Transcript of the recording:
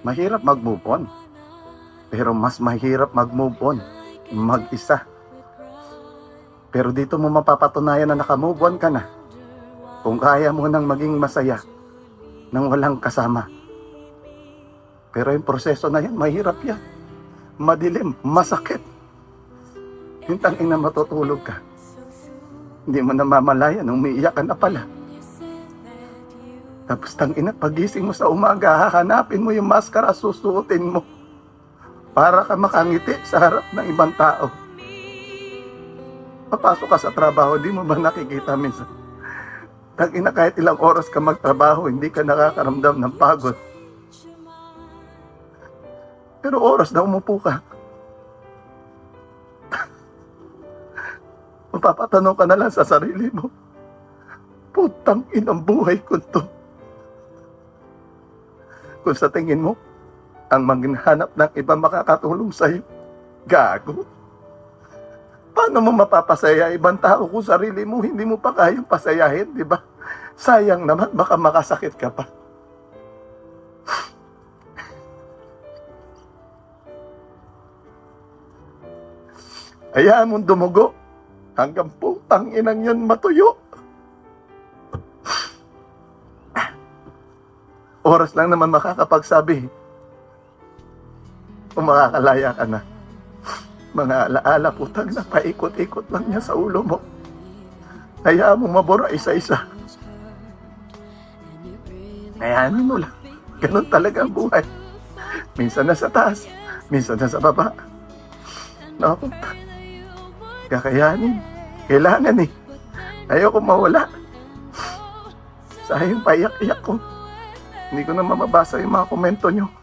Mahirap mag-move on. Pero mas mahirap mag-move on mag-isa. Pero dito mo mapapatunayan na naka-move on ka na kung kaya mo nang maging masaya nang walang kasama. Pero yung proseso na yan, mahirap yan. Madilim, masakit. Hintang ina matutulog ka. Hindi mo namamalayan nung umiiyak ka na pala. Tapos tangina, pagising mo sa umaga, hahanapin mo yung maskara, susuotin mo para ka makangiti sa harap ng ibang tao. Papasok ka sa trabaho, di mo ba nakikita minsan? Tangina, kahit ilang oras ka magtrabaho, hindi ka nakakaramdam ng pagod. Pero oras na umupo ka, mapapatanong ka na lang sa sarili mo, putang inang buhay ko to. Kung sa tingin mo, ang maghanap ng iba makakatulong sa'yo, gago. Paano mo mapapasaya ibang tao kung sarili mo hindi mo pa kayang pasayahin, di ba? Sayang naman, baka makasakit ka pa. Hayaan mong dumugo hanggang putang inang yan matuyo. Oras lang naman makakapagsabi kung makakalaya ka na. Mga alaala, putang na paikot-ikot lang niya sa ulo mo. Hayaan mo mabura isa-isa. Hayaan mo lang. Ganun talaga ang buhay. Minsan nasa taas, minsan nasa baba. Naku, kakayanin. Kailangan eh. Ayoko mawala. Sayang paiyak-iyak ko. Hindi ko na mamabasa yung mga komento nyo.